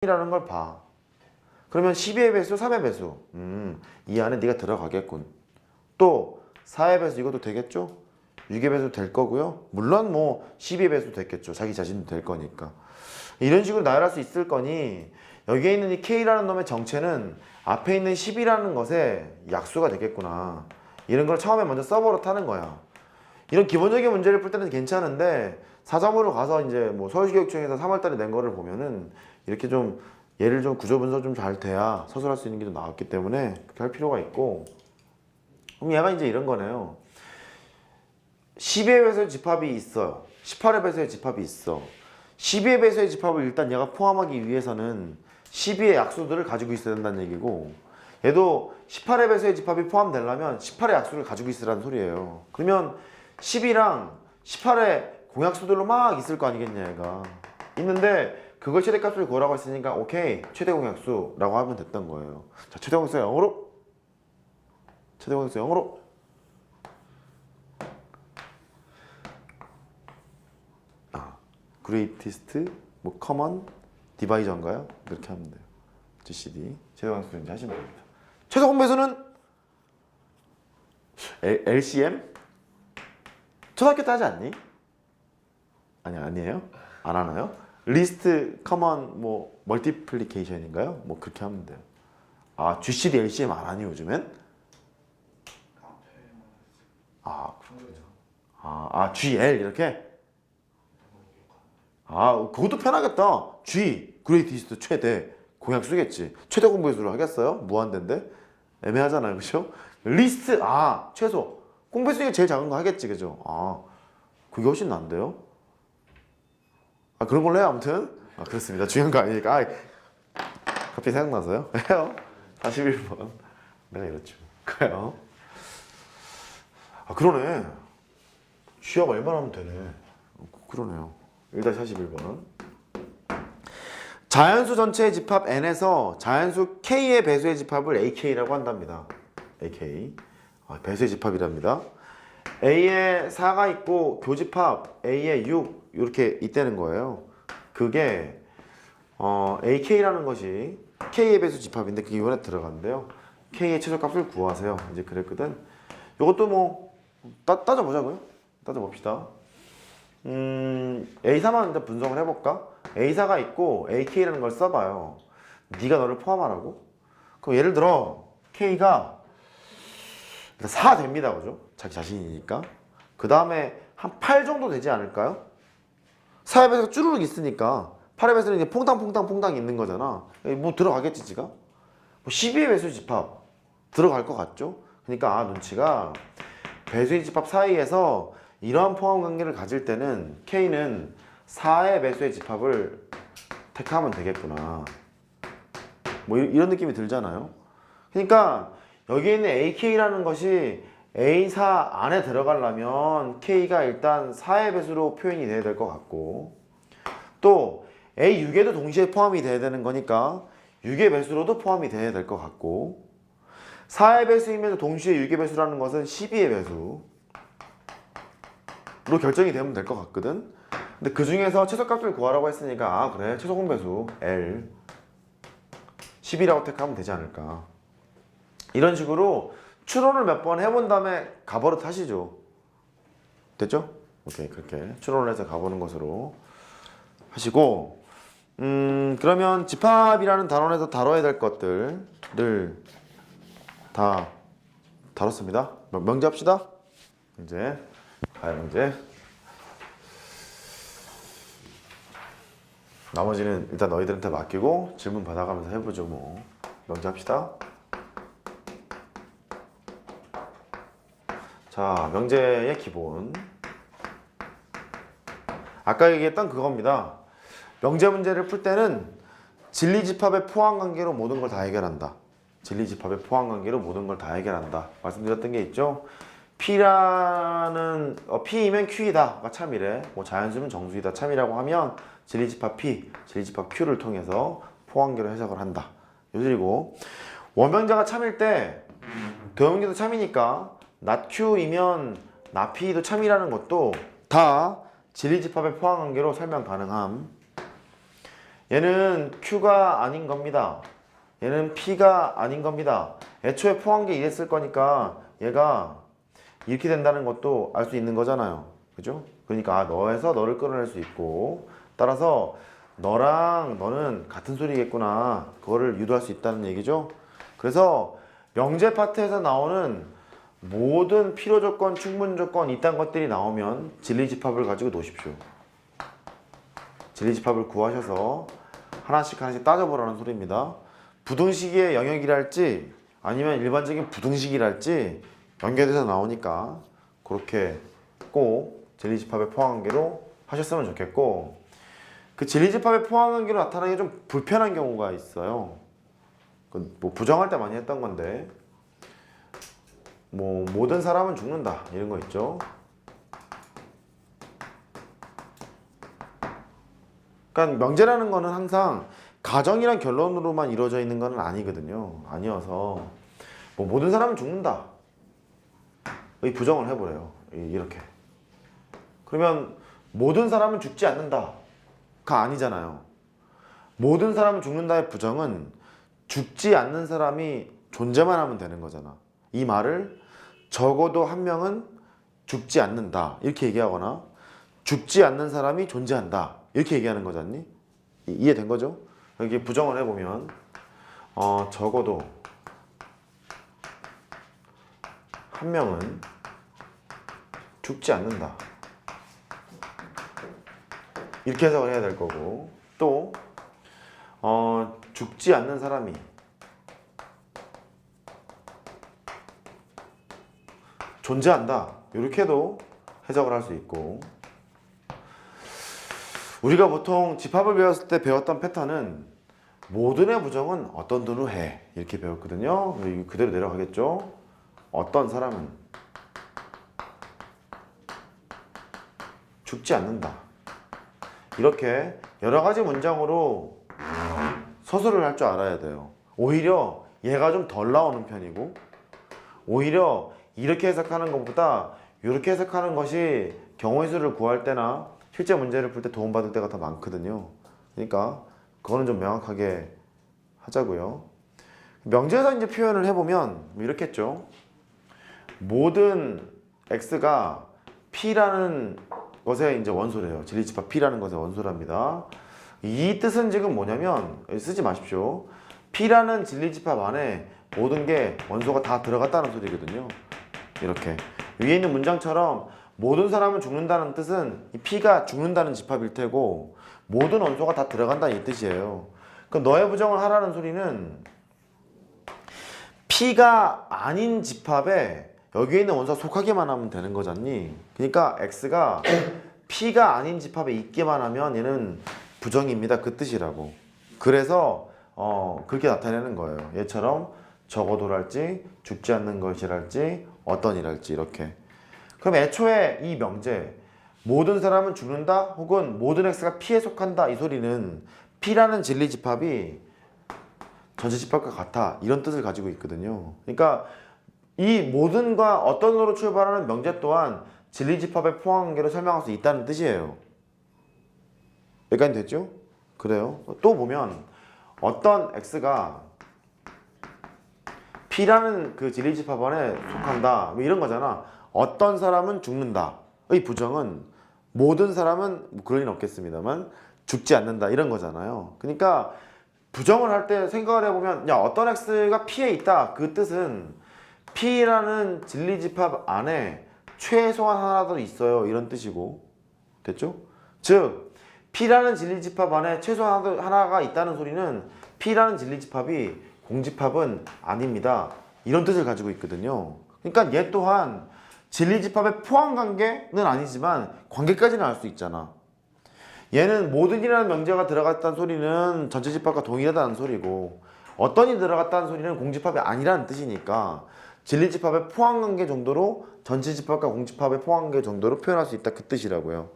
이라는 걸 봐. 그러면 12의 배수, 3의 배수. 이 안에 네가 들어가겠군. 또 4의 배수 이것도 되겠죠? 6의 배수 될 거고요. 물론 뭐 12의 배수 됐겠죠. 자기 자신도 될 거니까. 이런 식으로 나열할 수 있을 거니 여기에 있는 이 K라는 놈의 정체는 앞에 있는 10이라는 것의 약수가 되겠구나. 이런 걸 처음에 먼저 써버릇 하는 거야. 이런 기본적인 문제를 풀 때는 괜찮은데 사점으로 가서 이제 뭐 서울시교육청에서 3월달에 낸 거를 보면은 이렇게 좀 얘를 좀 구조 분석 좀 잘 돼야 서술할 수 있는 게 좀 나왔기 때문에 그렇게 할 필요가 있고. 그럼 얘가 이제 이런 거네요. 12의 배수의 집합이 있어요. 18의 배수의 집합이 있어. 12의 배수의 집합을 일단 얘가 포함하기 위해서는 12의 약수들을 가지고 있어야 된다는 얘기고, 얘도 18의 배수의 집합이 포함되려면 18의 약수를 가지고 있으라는 소리예요. 그러면 10이랑 18의 공약수들로 막 있을 거 아니겠냐 얘가. 있는데 그걸 최대값을 구하라고 했으니까 오케이 최대 공약수라고 하면 됐던 거예요. 자, 최대 공약수 영어로, 최대 공약수 영어로 greatest 뭐 common divisor인가요? 이렇게 하면 돼요. GCD 최대 공약수 이제 하시면 됩니다. 최소 공배수는 LCM? 초등학교 때 하지 않니? 아니에요? 안 하나요? 리스트 커먼 뭐 멀티플리케이션인가요? 뭐 그렇게 하면 돼요. 아, GCD LCM 안 하니 요즘엔? GL 이렇게? 그것도 편하겠다. G 그레이티스트 최대 공약 쓰겠지. 최대 공배수를 하겠어요? 무한대인데 애매하잖아요, 그렇죠? 리스트 최소 공배수 중에 제일 작은 거 하겠지, 그죠? 그게 훨씬 난데요? 그런 걸로 해요, 아무튼. 그렇습니다. 중요한 거 아니니까. 갑자기 생각나서요. 해요. 41번. 내가 이렇죠. 그래요. 그러네. 취업 얼마나 하면 되네. 그러네요. 1-41번. 자연수 전체의 집합 N에서 자연수 K의 배수의 집합을 AK라고 한답니다. AK. 배수의 집합이랍니다. A에 4가 있고 교집합 A에 6 이렇게 있다는 거예요. 그게 AK라는 것이 K의 배수 집합인데 그게 이번에 들어간대요. K의 최소값을 구하세요. 이제 그랬거든. 이것도 뭐 따져보자고요. 따져봅시다. A4만 일단 분석을 해볼까? A4가 있고 AK라는 걸 써봐요. 네가 너를 포함하라고? 그럼 예를 들어 K가 4 됩니다, 그죠? 자기 자신이니까. 그 다음에 한 8 정도 되지 않을까요? 4의 배수가 쭈루룩 있으니까 8의 배수는 이제 퐁당 있는 거잖아. 뭐 들어가겠지, 지가? 뭐 12의 배수 집합 들어갈 것 같죠? 그러니까 눈치가 배수의 집합 사이에서 이러한 포함 관계를 가질 때는 K는 4의 배수의 집합을 택하면 되겠구나. 뭐 이런 느낌이 들잖아요. 그러니까 여기에 있는 AK라는 것이 A4 안에 들어가려면 K가 일단 4의 배수로 표현이 돼야 될 것 같고, 또 A6에도 동시에 포함이 돼야 되는 거니까 6의 배수로도 포함이 돼야 될 것 같고, 4의 배수이면서 동시에 6의 배수라는 것은 12의 배수로 결정이 되면 될 것 같거든. 근데 그 중에서 최소값을 구하라고 했으니까 그래 최소 공배수 L 10이라고 택하면 되지 않을까. 이런 식으로 추론을 몇 번 해본 다음에 가버릇 하시죠. 됐죠? 오케이, 그렇게 추론을 해서 가보는 것으로 하시고, 그러면 집합이라는 단원에서 다뤄야 될 것들을 다 다뤘습니다. 명제합시다. 이제 가요, 명제. 나머지는 일단 너희들한테 맡기고 질문 받아가면서 해보죠. 뭐 명제합시다. 자, 명제의 기본. 아까 얘기했던 그겁니다. 명제 문제를 풀 때는 진리집합의 포함관계로 모든 걸 다 해결한다. 진리집합의 포함관계로 모든 걸 다 해결한다. 말씀드렸던 게 있죠. P라는 P이면 Q이다. 참이래. 뭐 자연수는 정수이다. 참이라고 하면 진리집합 P, 진리집합 Q를 통해서 포함관계로 해석을 한다. 요들이고, 원명자가 참일 때 도형제도 참이니까 not Q이면 not P도 참이라는 것도 다 진리집합의 포함관계로 설명 가능함. 얘는 Q가 아닌 겁니다. 얘는 P가 아닌 겁니다. 애초에 포함계 이랬을 거니까 얘가 이렇게 된다는 것도 알 수 있는 거잖아요. 그죠? 그러니까 너에서 너를 끌어낼 수 있고, 따라서 너랑 너는 같은 소리겠구나, 그거를 유도할 수 있다는 얘기죠. 그래서 명제 파트에서 나오는 모든 필요 조건, 충분 조건 이딴 것들이 나오면 진리집합을 가지고 놓으십시오. 진리집합을 구하셔서 하나씩 하나씩 따져보라는 소리입니다. 부등식의 영역이랄지 아니면 일반적인 부등식이랄지 연계돼서 나오니까 그렇게 꼭 진리집합의 포함관계로 하셨으면 좋겠고, 그 진리집합의 포함관계로 나타나는 게 좀 불편한 경우가 있어요. 뭐 부정할 때 많이 했던 건데, 뭐 모든 사람은 죽는다 이런 거 있죠. 그러니까 명제라는 거는 항상 가정이란 결론으로만 이루어져 있는 건 아니거든요. 아니어서 뭐 모든 사람은 죽는다 이 부정을 해보래요. 이렇게. 그러면 모든 사람은 죽지 않는다가 아니잖아요. 모든 사람은 죽는다의 부정은 죽지 않는 사람이 존재만 하면 되는 거잖아. 이 말을 적어도 한 명은 죽지 않는다 이렇게 얘기하거나 죽지 않는 사람이 존재한다 이렇게 얘기하는 거잖니? 이해된 거죠? 여기 부정을 해보면 적어도 한 명은 죽지 않는다 이렇게 해석을 해야 될 거고, 또 죽지 않는 사람이 존재한다 이렇게도 해석을 할 수 있고, 우리가 보통 집합을 배웠을 때 배웠던 패턴은 모든의 부정은 어떤 도로 해 이렇게 배웠거든요. 그대로 내려가겠죠. 어떤 사람은 죽지 않는다 이렇게 여러 가지 문장으로 서술을 할 줄 알아야 돼요. 오히려 얘가 좀 덜 나오는 편이고, 오히려 이렇게 해석하는 것보다 이렇게 해석하는 것이 경우의 수를 구할 때나 실제 문제를 풀 때 도움받을 때가 더 많거든요. 그러니까 그거는 좀 명확하게 하자고요. 명제에서 이제 표현을 해보면 이렇게 했죠. 모든 x가 p라는 것의 이제 원소래요. 진리집합 p라는 것의 원소랍니다. 이 뜻은 지금 뭐냐면, 쓰지 마십시오. p라는 진리집합 안에 모든 게 원소가 다 들어갔다는 소리거든요. 이렇게 위에 있는 문장처럼 모든 사람은 죽는다는 뜻은 이 p가 죽는다는 집합일 테고 모든 원소가 다 들어간다는 이 뜻이에요. 그럼 너의 부정을 하라는 소리는 p가 아닌 집합에 여기에 있는 원소가 속하게만 하면 되는 거잖니. 그러니까 x가 p가 아닌 집합에 있게만 하면 얘는 부정입니다 그 뜻이라고. 그래서 그렇게 나타내는 거예요. 얘처럼 적어도랄지 죽지 않는 것이랄지 어떤이랄지 이렇게. 그럼 애초에 이 명제 모든 사람은 죽는다 혹은 모든 x가 p에 속한다 이 소리는 p라는 진리집합이 전체집합과 같아 이런 뜻을 가지고 있거든요. 그러니까 이 모든과 어떤으로 출발하는 명제 또한 진리집합의 포함관계로 설명할 수 있다는 뜻이에요. 여기까지 됐죠? 그래요. 또 보면 어떤 x가 p라는 그 진리집합 안에 속한다 뭐 이런 거잖아. 어떤 사람은 죽는다 의 부정은 모든 사람은 뭐 그럴 리는 없겠습니다만 죽지 않는다 이런 거잖아요. 그러니까 부정을 할 때 생각을 해보면 야 어떤 x가 p에 있다 그 뜻은 p라는 진리집합 안에 최소한 하나도 있어요 이런 뜻이고, 됐죠? 즉 p라는 진리집합 안에 최소한 하나가 있다는 소리는 p라는 진리집합이 공집합은 아닙니다 이런 뜻을 가지고 있거든요. 그러니까 얘 또한 진리집합의 포함관계는 아니지만 관계까지는 알 수 있잖아. 얘는 모든이라는 명제가 들어갔다는 소리는 전체집합과 동일하다는 소리고, 어떤이 들어갔다는 소리는 공집합이 아니라는 뜻이니까 진리집합의 포함관계 정도로 전체집합과 공집합의 포함관계 정도로 표현할 수 있다 그 뜻이라고요.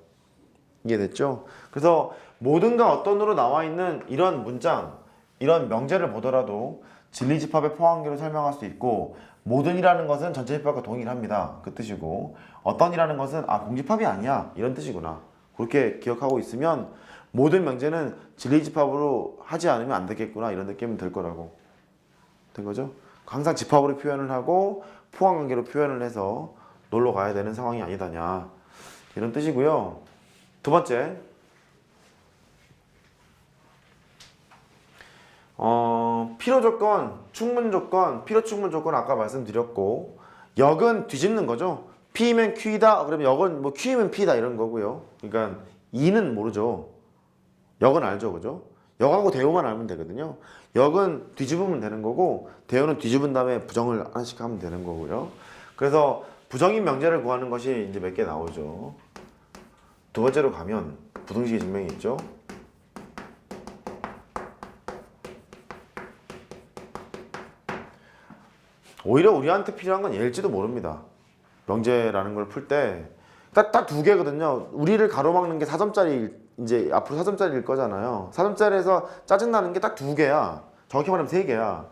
이해됐죠? 그래서 모든과 어떤으로 나와 있는 이런 문장, 이런 명제를 보더라도 진리집합의 포함관계로 설명할 수 있고, 모든이라는 것은 전체집합과 동일합니다 그 뜻이고, 어떤이라는 것은 공집합이 아니야 이런 뜻이구나 그렇게 기억하고 있으면 모든 명제는 진리집합으로 하지 않으면 안 되겠구나 이런 느낌은 들 거라고. 된 거죠? 항상 집합으로 표현을 하고 포항관계로 표현을 해서 놀러 가야 되는 상황이 아니다냐 이런 뜻이고요. 두 번째, 필요조건, 충분조건, 필요충분조건 아까 말씀드렸고 역은 뒤집는 거죠. P면 Q이다 그러면 역은 뭐 Q면 P다 이런 거고요. 그러니까 E는 모르죠. 역은 알죠, 그죠? 역하고 대우만 알면 되거든요. 역은 뒤집으면 되는 거고 대우는 뒤집은 다음에 부정을 하나씩 하면 되는 거고요. 그래서 부정인 명제를 구하는 것이 이제 몇 개 나오죠. 두 번째로 가면 부등식의 증명이 있죠. 오히려 우리한테 필요한 건 얘일지도 모릅니다. 명제라는 걸 풀 때 딱 두 개거든요. 우리를 가로막는 게 4점짜리 이제 앞으로 4점짜리일 거잖아요. 4점짜리에서 짜증나는 게 딱 두 개야. 정확히 말하면 세 개야.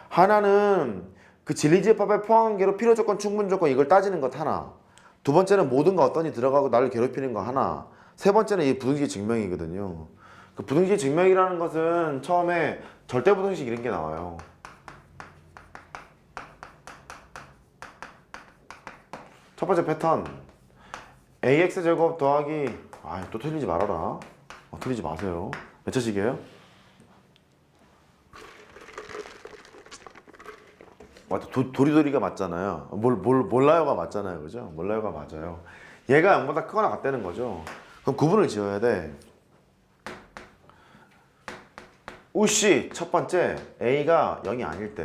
하나는 그 진리집합의 포함관계로 필요조건, 충분조건 이걸 따지는 것 하나. 두 번째는 모든가 어떤이 들어가고 나를 괴롭히는 거 하나. 세 번째는 이 부등식의 증명이거든요. 그 부등식의 증명이라는 것은 처음에 절대부등식 이런 게 나와요. 첫 번째 패턴 ax제곱 더하기 또 틀리지 말아라. 틀리지 마세요. 몇 차식이에요? 도리도리가 맞잖아요. 몰라요가 맞잖아요. 그죠? 몰라요가 맞아요. 얘가 0보다 크거나 같다는 거죠. 그럼 구분을 지어야 돼. 우씨 첫 번째 A가 0이 아닐 때